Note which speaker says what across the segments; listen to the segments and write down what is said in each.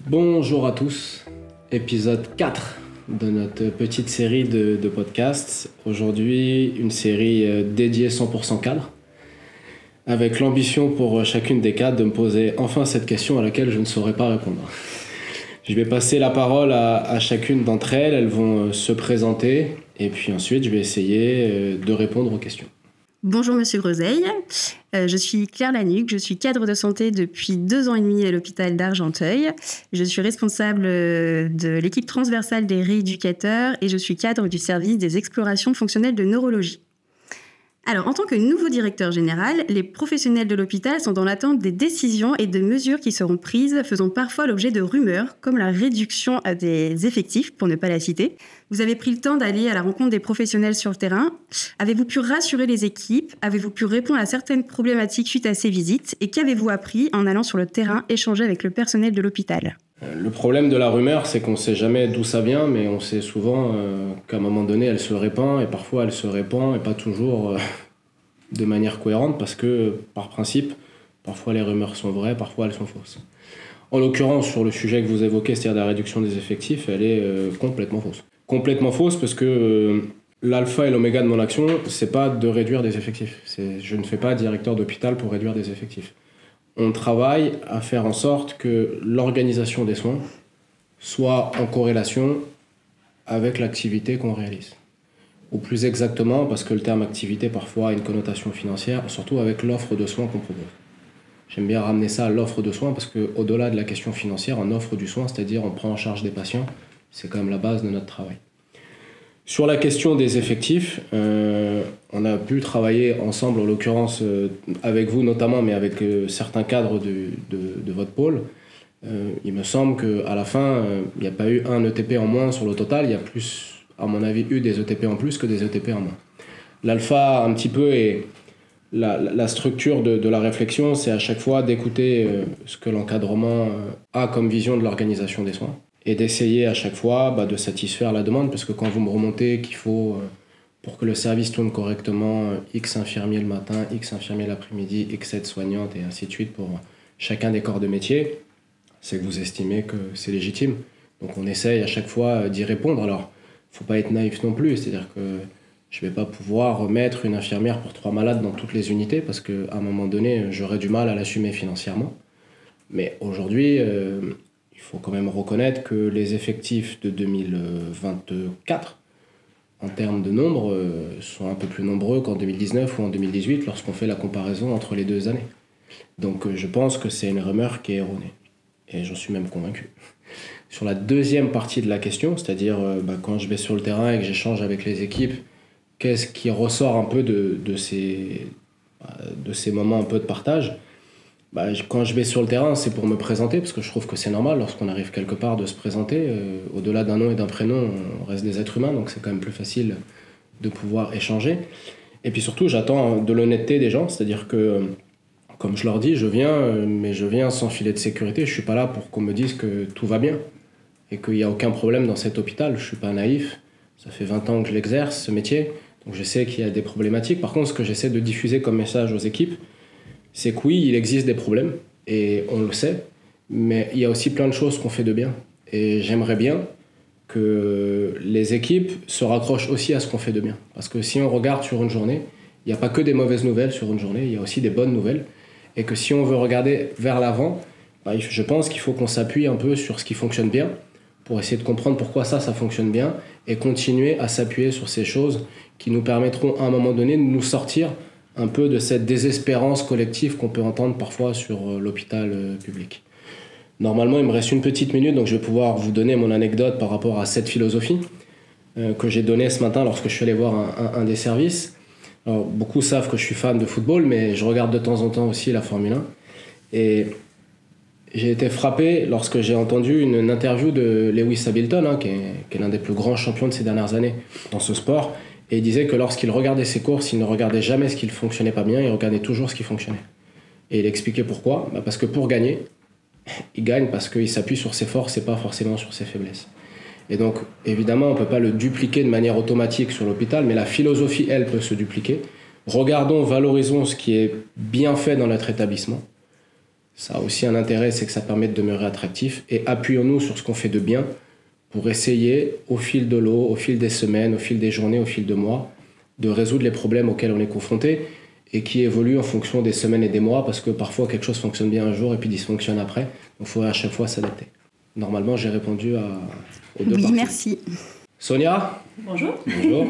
Speaker 1: Bonjour à tous, épisode 4 de notre petite série de podcasts. Aujourd'hui, une série dédiée 100% cadre, avec l'ambition pour chacune des cadres de me poser enfin cette question à laquelle je ne saurais pas répondre. Je vais passer la parole à chacune d'entre elles, elles vont se présenter et puis ensuite je vais essayer de répondre aux questions.
Speaker 2: Bonjour Monsieur Groseille, je suis Claire Lanuc, je suis cadre de santé depuis 2 ans et demi à l'hôpital d'Argenteuil. Je suis responsable de l'équipe transversale des rééducateurs et je suis cadre du service des explorations fonctionnelles de neurologie. Alors, en tant que nouveau directeur général, les professionnels de l'hôpital sont dans l'attente des décisions et de mesures qui seront prises, faisant parfois l'objet de rumeurs, comme la réduction des effectifs, pour ne pas la citer. Vous avez pris le temps d'aller à la rencontre des professionnels sur le terrain. Avez-vous pu rassurer les équipes? Avez-vous pu répondre à certaines problématiques suite à ces visites? Et qu'avez-vous appris en allant sur le terrain échanger avec le personnel de l'hôpital?
Speaker 1: Le problème de la rumeur, c'est qu'on ne sait jamais d'où ça vient, mais on sait souvent qu'à un moment donné, elle se répand, et parfois elle se répand, et pas toujours de manière cohérente, parce que, par principe, parfois les rumeurs sont vraies, parfois elles sont fausses. En l'occurrence, sur le sujet que vous évoquez, c'est-à-dire la réduction des effectifs, elle est complètement fausse. Complètement fausse parce que l'alpha et l'oméga de mon action, c'est pas de réduire des effectifs. Je ne fais pas directeur d'hôpital pour réduire des effectifs. On travaille à faire en sorte que l'organisation des soins soit en corrélation avec l'activité qu'on réalise. Ou plus exactement, parce que le terme activité parfois a une connotation financière, surtout avec l'offre de soins qu'on propose. J'aime bien ramener ça à l'offre de soins parce qu'au-delà de la question financière, on offre du soin, c'est-à-dire on prend en charge des patients, c'est quand même la base de notre travail. Sur la question des effectifs, on a pu travailler ensemble, en l'occurrence avec vous notamment, mais avec certains cadres de votre pôle. Il me semble qu'à la fin, il n'y a pas eu un ETP en moins sur le total, il y a plus, à mon avis, eu des ETP en plus que des ETP en moins. L'alpha, un petit peu, et la structure de la réflexion, c'est à chaque fois d'écouter ce que l'encadrement a comme vision de l'organisation des soins. Et d'essayer à chaque fois de satisfaire la demande, parce que quand vous me remontez qu'il faut, pour que le service tourne correctement, X infirmiers le matin, X infirmiers l'après-midi, X aides-soignantes et ainsi de suite pour chacun des corps de métier, c'est que vous estimez que c'est légitime. Donc on essaye à chaque fois d'y répondre. Alors, il ne faut pas être naïf non plus, c'est-à-dire que je ne vais pas pouvoir mettre une infirmière pour 3 malades dans toutes les unités, parce qu'à un moment donné, j'aurais du mal à l'assumer financièrement. Mais aujourd'hui, il faut quand même reconnaître que les effectifs de 2024, en termes de nombre, sont un peu plus nombreux qu'en 2019 ou en 2018 lorsqu'on fait la comparaison entre les 2 années. Donc je pense que c'est une rumeur qui est erronée. Et j'en suis même convaincu. Sur la deuxième partie de la question, c'est-à-dire quand je vais sur le terrain et que j'échange avec les équipes, qu'est-ce qui ressort un peu de ces moments un peu de partage? Quand je vais sur le terrain, c'est pour me présenter, parce que je trouve que c'est normal lorsqu'on arrive quelque part de se présenter. Au-delà d'un nom et d'un prénom, on reste des êtres humains, donc c'est quand même plus facile de pouvoir échanger. Et puis surtout, j'attends de l'honnêteté des gens, c'est-à-dire que, comme je leur dis, je viens, mais je viens sans filet de sécurité. Je ne suis pas là pour qu'on me dise que tout va bien et qu'il n'y a aucun problème dans cet hôpital. Je ne suis pas naïf, ça fait 20 ans que je l'exerce, ce métier, donc je sais qu'il y a des problématiques. Par contre, ce que j'essaie de diffuser comme message aux équipes, c'est que oui, il existe des problèmes, et on le sait, mais il y a aussi plein de choses qu'on fait de bien. Et j'aimerais bien que les équipes se raccrochent aussi à ce qu'on fait de bien. Parce que si on regarde sur une journée, il n'y a pas que des mauvaises nouvelles sur une journée, il y a aussi des bonnes nouvelles. Et que si on veut regarder vers l'avant, je pense qu'il faut qu'on s'appuie un peu sur ce qui fonctionne bien, pour essayer de comprendre pourquoi ça fonctionne bien, et continuer à s'appuyer sur ces choses qui nous permettront à un moment donné de nous sortir un peu de cette désespérance collective qu'on peut entendre parfois sur l'hôpital public. Normalement, il me reste une petite minute, donc je vais pouvoir vous donner mon anecdote par rapport à cette philosophie que j'ai donnée ce matin lorsque je suis allé voir un des services. Alors, beaucoup savent que je suis fan de football, mais je regarde de temps en temps aussi la Formule 1. Et j'ai été frappé lorsque j'ai entendu une interview de Lewis Hamilton, qui est l'un des plus grands champions de ces dernières années dans ce sport. Et il disait que lorsqu'il regardait ses courses, il ne regardait jamais ce qui ne fonctionnait pas bien, il regardait toujours ce qui fonctionnait. Et il expliquait pourquoi. Parce que pour gagner, il gagne parce qu'il s'appuie sur ses forces et pas forcément sur ses faiblesses. Et donc, évidemment, on ne peut pas le dupliquer de manière automatique sur l'hôpital, mais la philosophie, elle, peut se dupliquer. Regardons, valorisons ce qui est bien fait dans notre établissement. Ça a aussi un intérêt, c'est que ça permet de demeurer attractif. Et appuyons-nous sur ce qu'on fait de bien pour essayer, au fil de l'eau, au fil des semaines, au fil des journées, au fil des mois, de résoudre les problèmes auxquels on est confronté et qui évoluent en fonction des semaines et des mois, parce que parfois quelque chose fonctionne bien un jour et puis dysfonctionne après. Donc il faudrait à chaque fois s'adapter. Normalement, j'ai répondu aux deux parties.
Speaker 2: Oui, merci.
Speaker 1: Sonia ?
Speaker 3: Bonjour.
Speaker 1: Bonjour.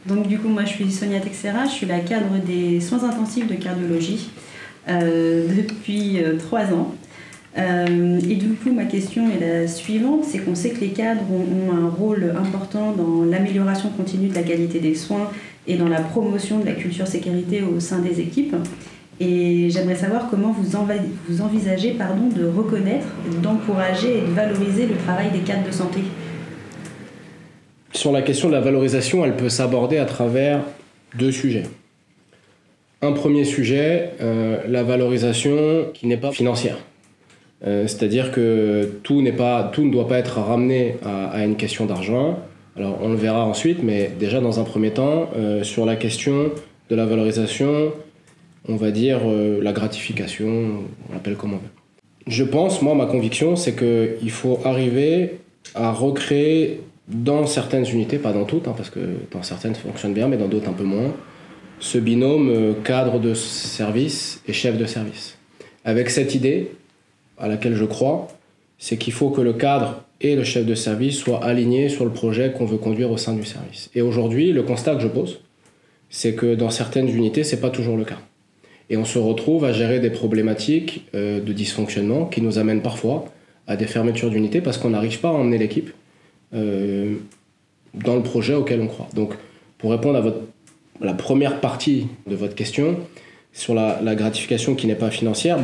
Speaker 3: Donc du coup, moi je suis Sonia Texera, je suis la cadre des soins intensifs de cardiologie depuis 3 ans. Et du coup, ma question est la suivante, c'est qu'on sait que les cadres ont un rôle important dans l'amélioration continue de la qualité des soins et dans la promotion de la culture sécurité au sein des équipes. Et j'aimerais savoir comment vous envisagez de reconnaître, d'encourager et de valoriser le travail des cadres de santé.
Speaker 1: Sur la question de la valorisation, elle peut s'aborder à travers 2 sujets. Un premier sujet, la valorisation qui n'est pas financière. C'est-à-dire que tout ne doit pas être ramené à une question d'argent. Alors on le verra ensuite, mais déjà dans un premier temps, sur la question de la valorisation, on va dire la gratification, on l'appelle comme on veut. Je pense, ma conviction, c'est qu'il faut arriver à recréer dans certaines unités, pas dans toutes, parce que dans certaines ça fonctionne bien, mais dans d'autres un peu moins, ce binôme cadre de service et chef de service. Avec cette idée, à laquelle je crois, c'est qu'il faut que le cadre et le chef de service soient alignés sur le projet qu'on veut conduire au sein du service. Et aujourd'hui, le constat que je pose, c'est que dans certaines unités, c'est pas toujours le cas. Et on se retrouve à gérer des problématiques de dysfonctionnement qui nous amènent parfois à des fermetures d'unités parce qu'on n'arrive pas à emmener l'équipe dans le projet auquel on croit. Donc, pour répondre à la première partie de votre question, sur la gratification qui n'est pas financière,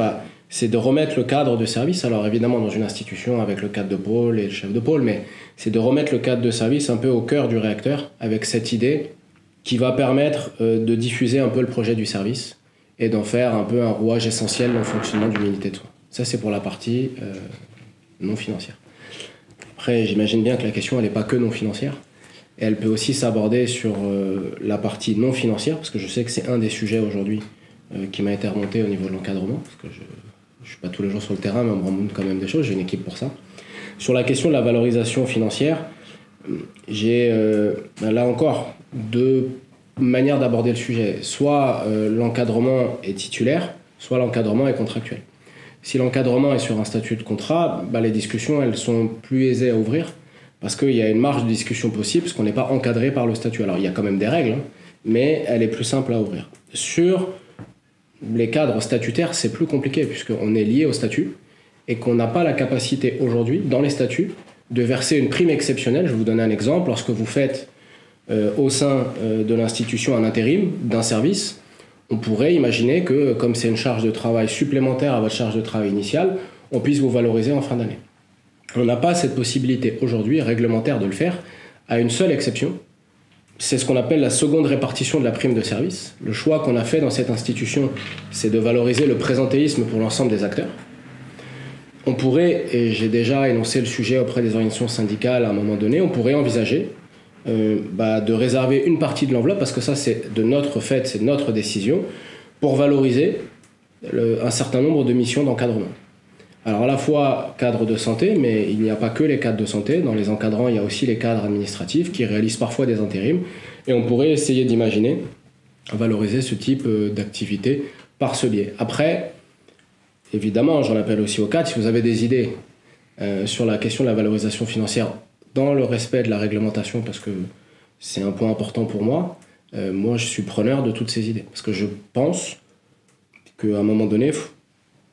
Speaker 1: c'est de remettre le cadre de service, alors évidemment dans une institution avec le cadre de pôle et le chef de pôle, mais c'est de remettre le cadre de service un peu au cœur du réacteur avec cette idée qui va permettre de diffuser un peu le projet du service et d'en faire un peu un rouage essentiel dans le fonctionnement d'une unité de soins. Ça, c'est pour la partie non financière. Après, j'imagine bien que la question, elle n'est pas que non financière. Et elle peut aussi s'aborder sur la partie non financière, parce que je sais que c'est un des sujets aujourd'hui qui m'a été remonté au niveau de l'encadrement, parce que je ne suis pas tous les jours sur le terrain, mais on me remonte quand même des choses, j'ai une équipe pour ça. Sur la question de la valorisation financière, j'ai là encore 2 manières d'aborder le sujet. Soit l'encadrement est titulaire, soit l'encadrement est contractuel. Si l'encadrement est sur un statut de contrat, les discussions elles sont plus aisées à ouvrir parce qu'il y a une marge de discussion possible parce qu'on n'est pas encadré par le statut. Alors il y a quand même des règles, mais elle est plus simple à ouvrir. Sur les cadres statutaires, c'est plus compliqué puisqu'on est lié au statut et qu'on n'a pas la capacité aujourd'hui, dans les statuts, de verser une prime exceptionnelle. Je vais vous donner un exemple. Lorsque vous faites au sein de l'institution un intérim d'un service, on pourrait imaginer que, comme c'est une charge de travail supplémentaire à votre charge de travail initiale, on puisse vous valoriser en fin d'année. On n'a pas cette possibilité aujourd'hui réglementaire de le faire, à une seule exception. C'est ce qu'on appelle la seconde répartition de la prime de service. Le choix qu'on a fait dans cette institution, c'est de valoriser le présentéisme pour l'ensemble des acteurs. On pourrait, et j'ai déjà énoncé le sujet auprès des organisations syndicales à un moment donné, on pourrait envisager de réserver une partie de l'enveloppe, parce que ça c'est de notre fait, c'est de notre décision, pour valoriser un certain nombre de missions d'encadrement. Alors à la fois cadre de santé, mais il n'y a pas que les cadres de santé, dans les encadrants il y a aussi les cadres administratifs qui réalisent parfois des intérims, et on pourrait essayer d'imaginer valoriser ce type d'activité par ce biais. Après, évidemment, j'en appelle aussi aux cadres, si vous avez des idées sur la question de la valorisation financière dans le respect de la réglementation, parce que c'est un point important pour moi, moi je suis preneur de toutes ces idées. Parce que je pense qu'à un moment donné,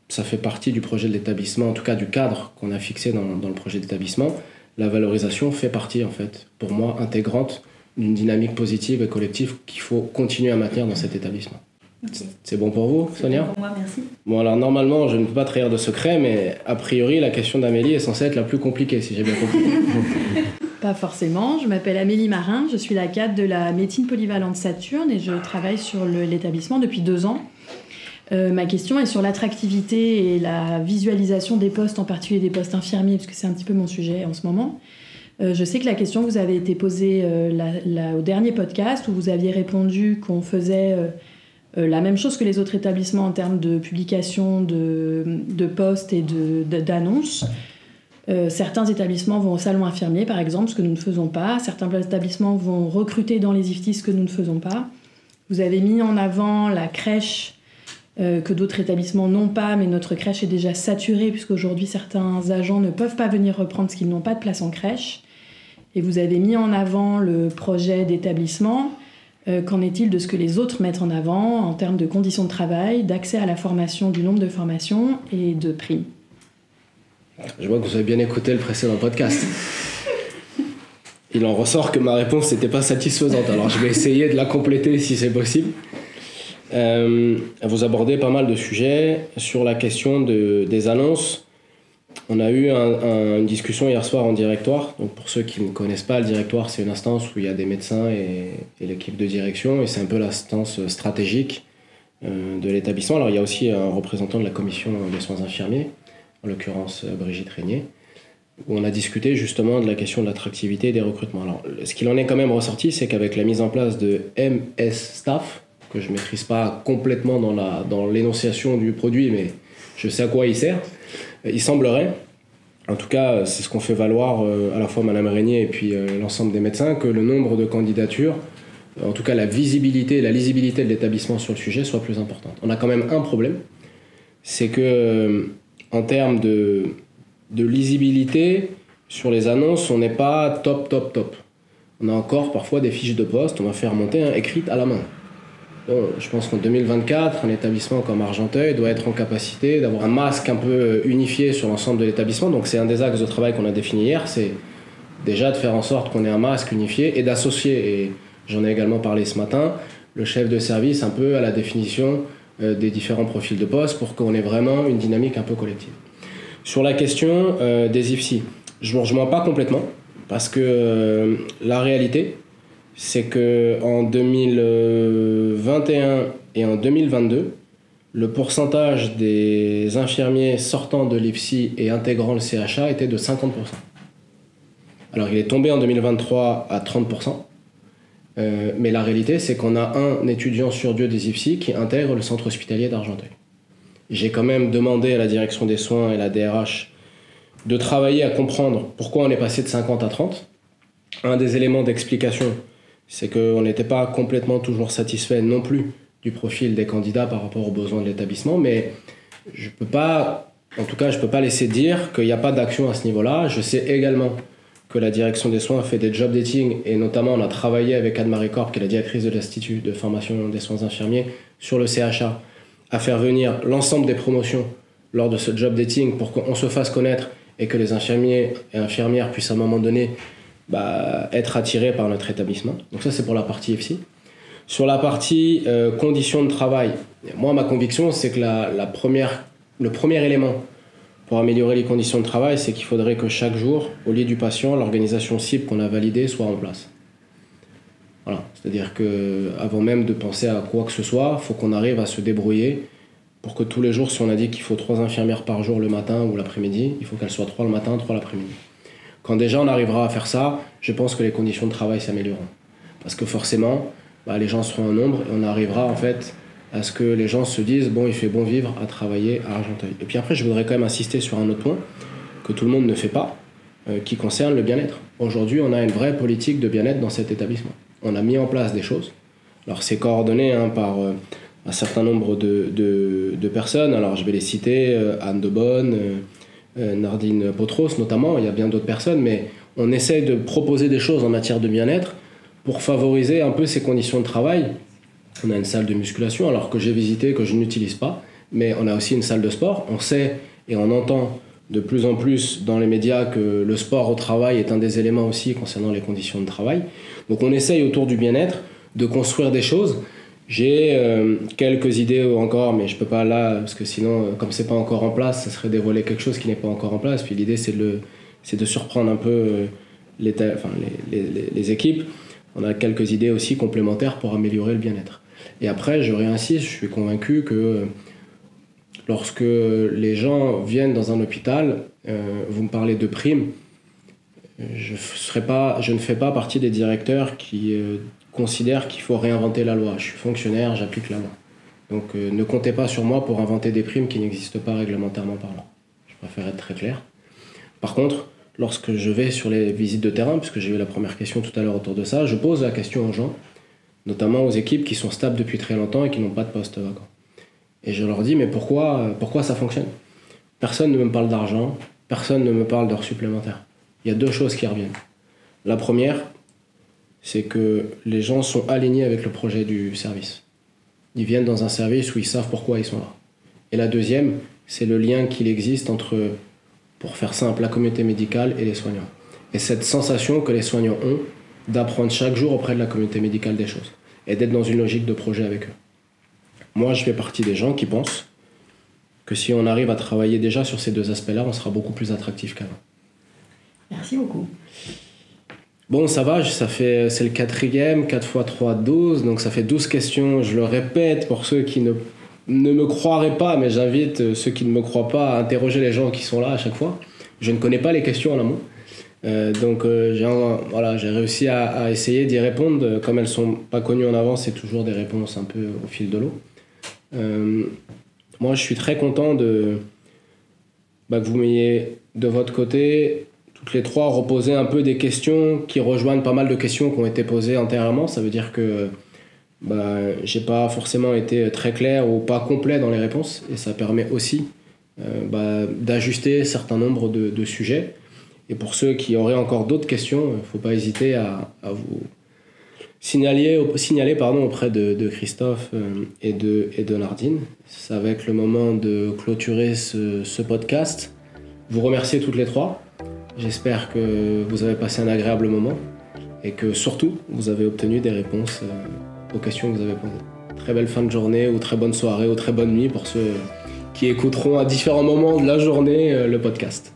Speaker 1: ça fait partie du projet de l'établissement, en tout cas du cadre qu'on a fixé dans le projet d'établissement. La valorisation fait partie, en fait, pour moi, intégrante d'une dynamique positive et collective qu'il faut continuer à maintenir dans cet établissement. Okay. C'est bon pour vous, Sonia ?
Speaker 3: C'est bon pour moi, merci.
Speaker 1: Bon, alors normalement, je ne peux pas trahir de secret, mais a priori, la question d'Amélie est censée être la plus compliquée, si j'ai bien compris.
Speaker 4: Pas forcément. Je m'appelle Amélie Marin, je suis la cadre de la médecine polyvalente Saturne et je travaille sur l'établissement depuis 2 ans. Ma question est sur l'attractivité et la visualisation des postes, en particulier des postes infirmiers, parce que c'est un petit peu mon sujet en ce moment. Je sais que la question vous avait été posée au dernier podcast où vous aviez répondu qu'on faisait la même chose que les autres établissements en termes de publication de postes et d'annonces. Certains établissements vont au salon infirmier, par exemple, ce que nous ne faisons pas. Certains établissements vont recruter dans les IFTI, ce que nous ne faisons pas. Vous avez mis en avant la crèche, que d'autres établissements n'ont pas, mais notre crèche est déjà saturée, puisqu'aujourd'hui, certains agents ne peuvent pas venir reprendre parce qu'ils n'ont pas de place en crèche. Et vous avez mis en avant le projet d'établissement. Qu'en est-il de ce que les autres mettent en avant en termes de conditions de travail, d'accès à la formation, du nombre de formations et de primes?
Speaker 1: Je vois que vous avez bien écouté le précédent podcast. Il en ressort que ma réponse n'était pas satisfaisante, alors je vais essayer de la compléter si c'est possible. Vous abordez pas mal de sujets sur la question des annonces. On a eu une discussion hier soir en directoire. Donc pour ceux qui ne connaissent pas, le directoire, c'est une instance où il y a des médecins et l'équipe de direction, et c'est un peu l'instance stratégique de l'établissement. Alors il y a aussi un représentant de la commission des soins infirmiers, en l'occurrence Brigitte Régnier, où on a discuté justement de la question de l'attractivité et des recrutements. Alors ce qu'il en est quand même ressorti, c'est qu'avec la mise en place de MS Staff, que je ne maîtrise pas complètement dans l'énonciation du produit, mais je sais à quoi il sert, il semblerait, en tout cas c'est ce qu'on fait valoir à la fois Madame Régnier et puis l'ensemble des médecins, que le nombre de candidatures, en tout cas la visibilité et la lisibilité de l'établissement sur le sujet soit plus importante. On a quand même un problème, c'est que en termes de lisibilité sur les annonces, on n'est pas top. On a encore parfois des fiches de poste, on va faire remonter écrites à la main. Bon, je pense qu'en 2024, un établissement comme Argenteuil doit être en capacité d'avoir un masque un peu unifié sur l'ensemble de l'établissement. Donc c'est un des axes de travail qu'on a défini hier, c'est déjà de faire en sorte qu'on ait un masque unifié et d'associer, et j'en ai également parlé ce matin, le chef de service un peu à la définition des différents profils de poste pour qu'on ait vraiment une dynamique un peu collective. Sur la question des IFSI, je ne me rejoins pas complètement, parce que la réalité, c'est qu'en 2021 et en 2022, le pourcentage des infirmiers sortant de l'IFSI et intégrant le CHA était de 50%. Alors il est tombé en 2023 à 30%, mais la réalité, c'est qu'on a un étudiant sur deux des IFSI qui intègre le centre hospitalier d'Argenteuil. J'ai quand même demandé à la direction des soins et la DRH de travailler à comprendre pourquoi on est passé de 50 à 30. Un des éléments d'explication, c'est qu'on n'était pas complètement toujours satisfait non plus du profil des candidats par rapport aux besoins de l'établissement, mais je peux pas laisser dire qu'il n'y a pas d'action à ce niveau-là. Je sais également que la direction des soins a fait des job dating, et notamment on a travaillé avec Anne-Marie Corp, qui est la directrice de l'Institut de formation des soins infirmiers, sur le CHA, à faire venir l'ensemble des promotions lors de ce job dating pour qu'on se fasse connaître et que les infirmiers et infirmières puissent à un moment donné être attirés par notre établissement. Donc ça, c'est pour la partie IFSI. Sur la partie conditions de travail, moi, ma conviction, c'est que le premier élément pour améliorer les conditions de travail, c'est qu'il faudrait que chaque jour, au lit du patient, l'organisation cible qu'on a validée soit en place. Voilà. C'est-à-dire qu'avant même de penser à quoi que ce soit, il faut qu'on arrive à se débrouiller pour que tous les jours, si on a dit qu'il faut 3 infirmières par jour le matin ou l'après-midi, il faut qu'elles soient 3 le matin, 3 l'après-midi. Quand déjà on arrivera à faire ça, je pense que les conditions de travail s'amélioreront. Parce que forcément, les gens seront en nombre et on arrivera en fait à ce que les gens se disent « bon, il fait bon vivre à travailler à Argenteuil ». Et puis après, je voudrais quand même insister sur un autre point que tout le monde ne fait pas, qui concerne le bien-être. Aujourd'hui, on a une vraie politique de bien-être dans cet établissement. On a mis en place des choses. Alors c'est coordonné par un certain nombre de personnes. Alors je vais les citer, Anne Debonne, Nardine Potros notamment, il y a bien d'autres personnes, mais on essaye de proposer des choses en matière de bien-être pour favoriser un peu ces conditions de travail. On a une salle de musculation, alors que j'ai visité, que je n'utilise pas, mais on a aussi une salle de sport. On sait et on entend de plus en plus dans les médias que le sport au travail est un des éléments aussi concernant les conditions de travail. Donc on essaye autour du bien-être de construire des choses. J'ai quelques idées encore, mais je peux pas là, parce que sinon, comme c'est pas encore en place, ça serait dévoiler quelque chose qui n'est pas encore en place. Puis l'idée, c'est de surprendre un peu les équipes. On a quelques idées aussi complémentaires pour améliorer le bien-être. Et après, je réinsiste, je suis convaincu que lorsque les gens viennent dans un hôpital, vous me parlez de primes, je ne fais pas partie des directeurs qui considèrent qu'il faut réinventer la loi. Je suis fonctionnaire, j'applique la loi. Donc ne comptez pas sur moi pour inventer des primes qui n'existent pas réglementairement parlant. Je préfère être très clair. Par contre, lorsque je vais sur les visites de terrain, puisque j'ai eu la première question tout à l'heure autour de ça, je pose la question aux gens, notamment aux équipes qui sont stables depuis très longtemps et qui n'ont pas de poste vacant. Et je leur dis, mais pourquoi ça fonctionne ? Personne ne me parle d'argent, personne ne me parle d'heures supplémentaires. Il y a deux choses qui reviennent. La première, c'est que les gens sont alignés avec le projet du service. Ils viennent dans un service où ils savent pourquoi ils sont là. Et la deuxième, c'est le lien qu'il existe entre, pour faire simple, la communauté médicale et les soignants. Et cette sensation que les soignants ont d'apprendre chaque jour auprès de la communauté médicale des choses et d'être dans une logique de projet avec eux. Moi, je fais partie des gens qui pensent que si on arrive à travailler déjà sur ces deux aspects-là, on sera beaucoup plus attractif qu'avant.
Speaker 4: Merci beaucoup.
Speaker 1: Bon, ça va, c'est le 4e, 4 x 3, 12, donc ça fait 12 questions. Je le répète pour ceux qui ne me croiraient pas, mais j'invite ceux qui ne me croient pas à interroger les gens qui sont là à chaque fois. Je ne connais pas les questions en amont. Donc j'ai réussi à essayer d'y répondre. Comme elles ne sont pas connues en avance, c'est toujours des réponses un peu au fil de l'eau. Moi, je suis très content que vous m'ayez de votre côté, toutes les trois, reposé un peu des questions qui rejoignent pas mal de questions qui ont été posées antérieurement. Ça veut dire que j'ai pas forcément été très clair ou pas complet dans les réponses, et ça permet aussi d'ajuster un certain nombre de sujets. Et pour ceux qui auraient encore d'autres questions, il ne faut pas hésiter à vous signaler auprès de Christophe et de Nardine. Ça va être le moment de clôturer ce podcast. Vous remercier toutes les trois. J'espère que vous avez passé un agréable moment et que surtout vous avez obtenu des réponses aux questions que vous avez posées. Très belle fin de journée ou très bonne soirée ou très bonne nuit pour ceux qui écouteront à différents moments de la journée le podcast.